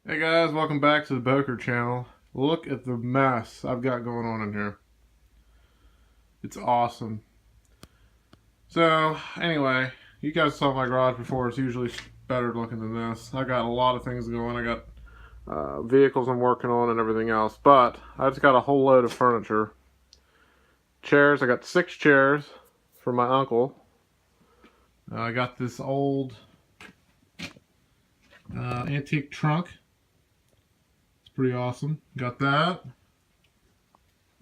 Hey guys, welcome back to the Boetker Channel. Look at the mess I've got going on in here. It's awesome. So, anyway, you guys saw my garage before. It's usually better looking than this. I got a lot of things going. I got vehicles I'm working on and everything else. But I just got a whole load of furniture. Chairs. I got 6 chairs for my uncle. I got this old antique trunk. Pretty awesome. Got that.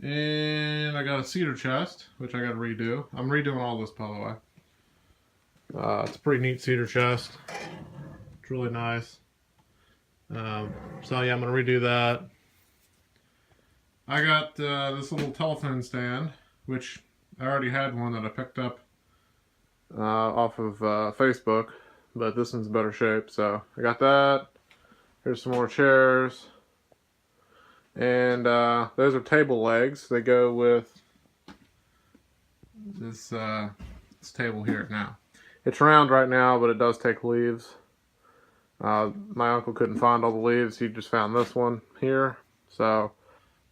And I got a cedar chest, which I got to redo. I'm redoing all this, by the way. It's a pretty neat cedar chest. It's really nice. So yeah, I'm going to redo that. I got this little telephone stand, which I already had one that I picked up off of Facebook, but this one's in better shape. So I got that. Here's some more chairs. And those are table legs. They go with this table here now. It's round right now, but it does take leaves. My uncle couldn't find all the leaves. He just found this one here. So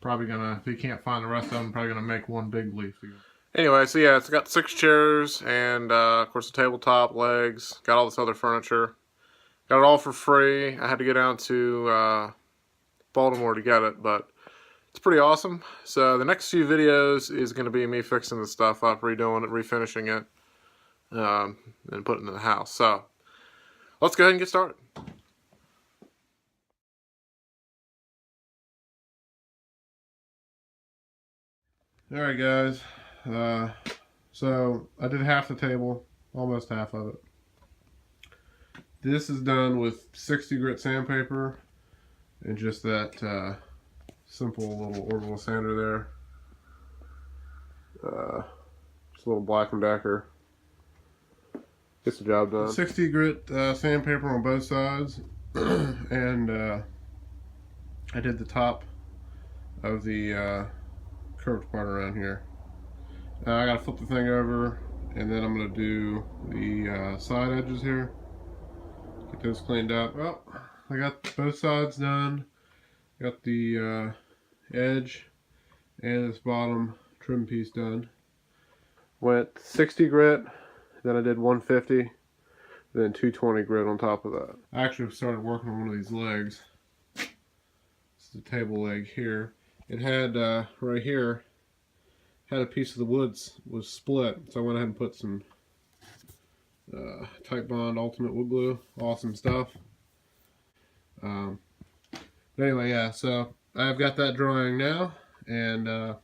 probably gonna, if he can't find the rest of them, probably gonna make one big leaf. Anyway, so yeah, it's got 6 chairs and of course the tabletop legs. Got all this other furniture. Got it all for free. I had to get down to Baltimore to get it, but it's pretty awesome. So the next few videos is going to be me fixing the stuff up, redoing it, refinishing it, and putting it in the house. So let's go ahead and get started. Alright guys, so I did half the table, almost half of it. This is done with 60 grit sandpaper and just that simple little orbital sander there. Just a little Black & Decker. Gets the job done. 60 grit sandpaper on both sides. And I did the top of the curved part around here. I gotta flip the thing over, and then I'm gonna do the side edges here. Get those cleaned up. Well, I got both sides done. Got the edge and this bottom trim piece done. Went 60 grit, then I did 150, then 220 grit on top of that. I actually started working on one of these legs. This is the table leg here. It had right here had a piece of the wood was split, so I went ahead and put some Type Bond Ultimate wood glue. Awesome stuff. But anyway, yeah, so I've got that drying now, and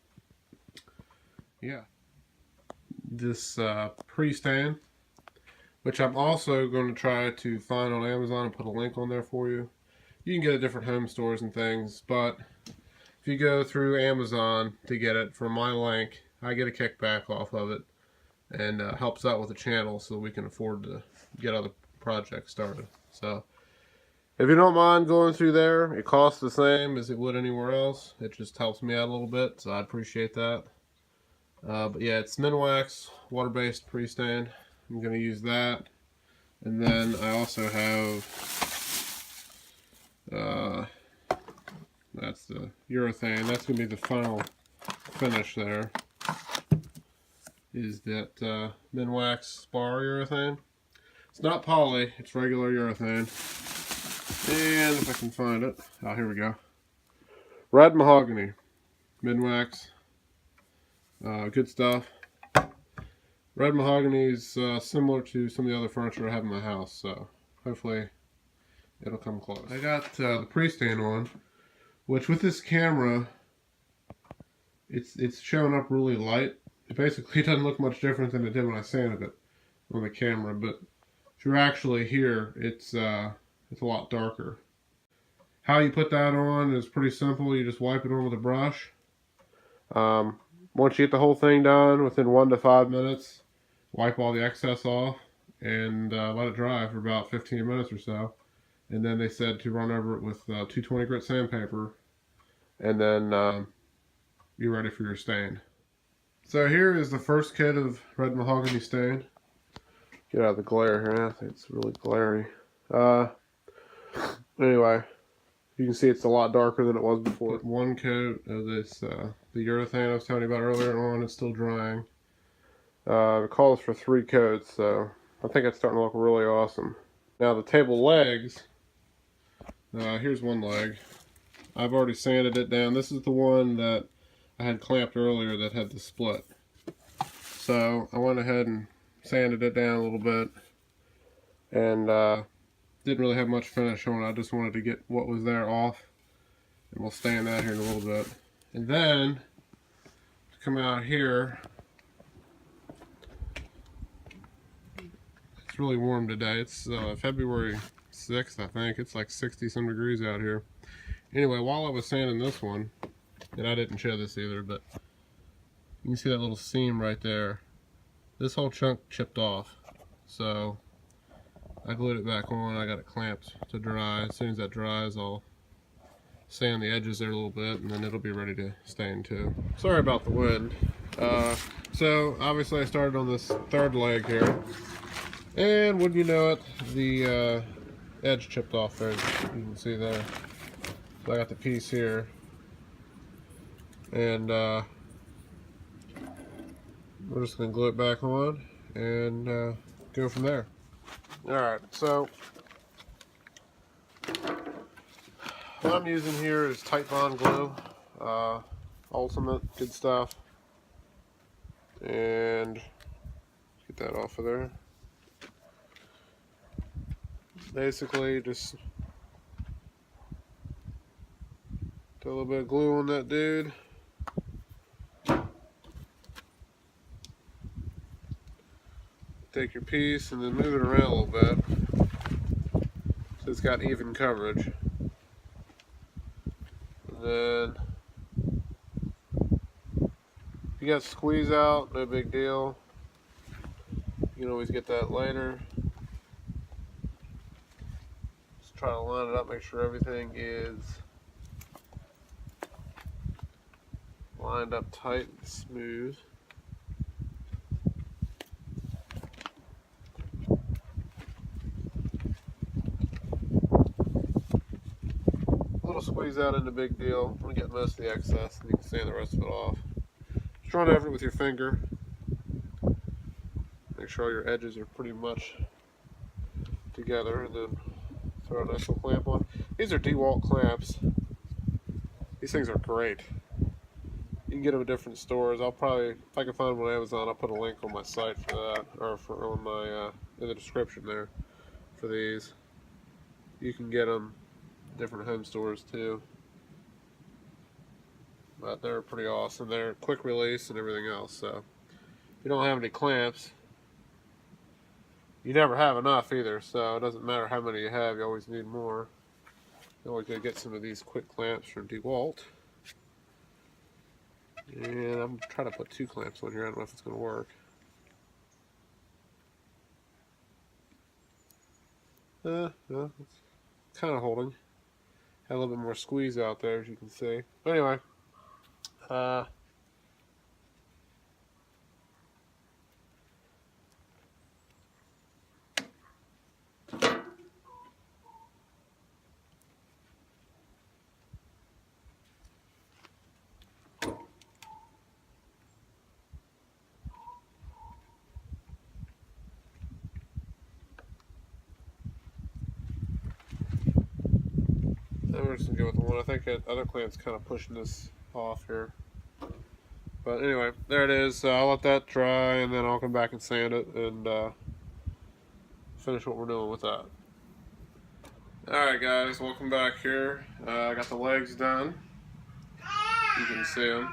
yeah, this pre-stain, which I'm also going to try to find on Amazon and put a link on there for you. You can get it at different home stores and things, but if you go through Amazon to get it from my link, I get a kickback off of it, and helps out with the channel so we can afford to get other projects started. So if you don't mind going through there, it costs the same as it would anywhere else. It just helps me out a little bit, so I appreciate that. But yeah, it's Minwax water-based pre-stain. I'm going to use that. And then I also have, that's the urethane. That's going to be the final finish there. Is that Minwax Spar urethane. It's not poly, it's regular urethane. And if I can find it, oh, here we go. Red mahogany, Minwax, good stuff. Red mahogany is similar to some of the other furniture I have in my house, so hopefully it'll come close. I got the pre-stain on, which with this camera, it's showing up really light. It basically doesn't look much different than it did when I sanded it on the camera, but if you're actually here, it's a lot darker. How you put that on is pretty simple. You just wipe it on with a brush. Once you get the whole thing done, within 1 to 5 minutes, wipe all the excess off and let it dry for about 15 minutes or so. And then they said to run over it with 220 grit sandpaper, and then you're ready for your stain. So here is the first kit of red mahogany stain. Get out of the glare here. I think it's really glary. Anyway, You can see it's a lot darker than it was before. Put one coat of this, the urethane I was telling you about earlier on. It's still drying. It calls for 3 coats, so I think it's starting to look really awesome. Now the table legs, here's one leg. I've already sanded it down. This is the one that I had clamped earlier that had the split. So I went ahead and sanded it down a little bit, and didn't really have much finish on it. I just wanted to get what was there off, and we'll stand that here in a little bit. And then to come out here, it's really warm today. It's February 6th, I think. It's like 60 some degrees out here. Anyway, while I was sanding this one, and I didn't show this either, but you can see that little seam right there. This whole chunk chipped off, so I glued it back on. I got it clamped to dry. As soon as that dries, I'll sand the edges there a little bit, and then it'll be ready to stain too. Sorry about the wind. So obviously I started on this third leg here, and wouldn't you know it, the edge chipped off there, as you can see there. So I got the piece here, and we're just going to glue it back on and go from there. Alright, so what I'm using here is Tight Bond glue, Ultimate, good stuff. And get that off of there. Basically, just put a little bit of glue on that dude. Take your piece and then move it around a little bit so it's got even coverage. And then if you got squeeze out, no big deal. You can always get that later. Just try to line it up, make sure everything is lined up tight and smooth. Squeeze out into big deal. I'm going to get most of the excess and you can sand the rest of it off. Just run over it with your finger. Make sure all your edges are pretty much together, and then throw a nice little clamp on. These are DeWalt clamps. These things are great. You can get them at different stores. I'll probably, if I can find them on Amazon, I'll put a link on my site for that, or on my in the description there for these. You can get them different home stores too, but they're pretty awesome. They're quick release and everything else. So if you don't have any clamps, you never have enough either, so it doesn't matter how many you have, you always need more. You always gotta get some of these quick clamps from DeWalt, and I'm trying to put 2 clamps on here. I don't know if it's going to work. No, it's kind of holding. Had a little bit more squeeze out there, as you can see. But anyway, we're just going to go with the one. I think that other clamp's kind of pushing this off here. But anyway, there it is. So I'll let that dry, and then I'll come back and sand it and finish what we're doing with that. Alright guys, welcome back here. I got the legs done. You can see them.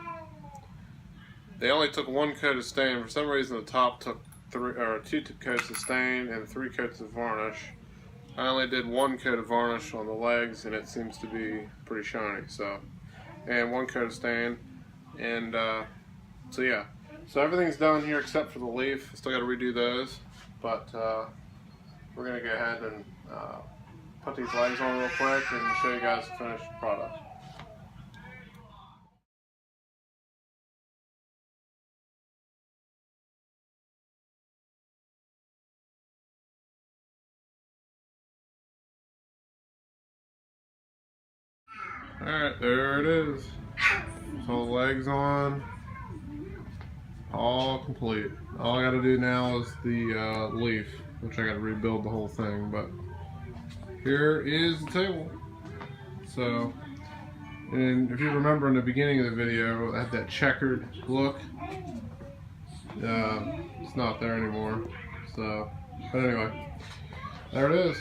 They only took 1 coat of stain. For some reason the top took 2 coats of stain and 3 coats of varnish. I only did 1 coat of varnish on the legs, and it seems to be pretty shiny. So, and 1 coat of stain, and so yeah. So everything's done here except for the leaf. Still got to redo those, but we're gonna go ahead and put these legs on real quick and show you guys the finished product. Alright, there it is. So the legs on. All complete. All I gotta do now is the leaf, which I gotta rebuild the whole thing, but here is the table. So, and if you remember in the beginning of the video, I had that checkered look. It's not there anymore. So, but anyway, there it is.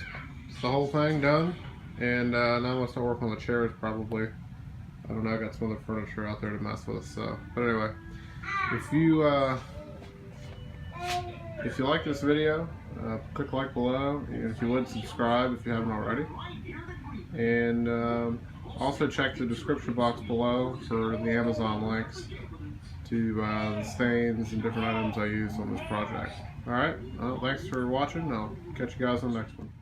It's the whole thing done. And now I'm gonna start working on the chairs probably. I don't know, I got some other furniture out there to mess with, so. But anyway, if you like this video, click like below. And if you would, subscribe if you haven't already. And also check the description box below for the Amazon links to the stains and different items I use on this project. Alright, well, thanks for watching. I'll catch you guys on the next one.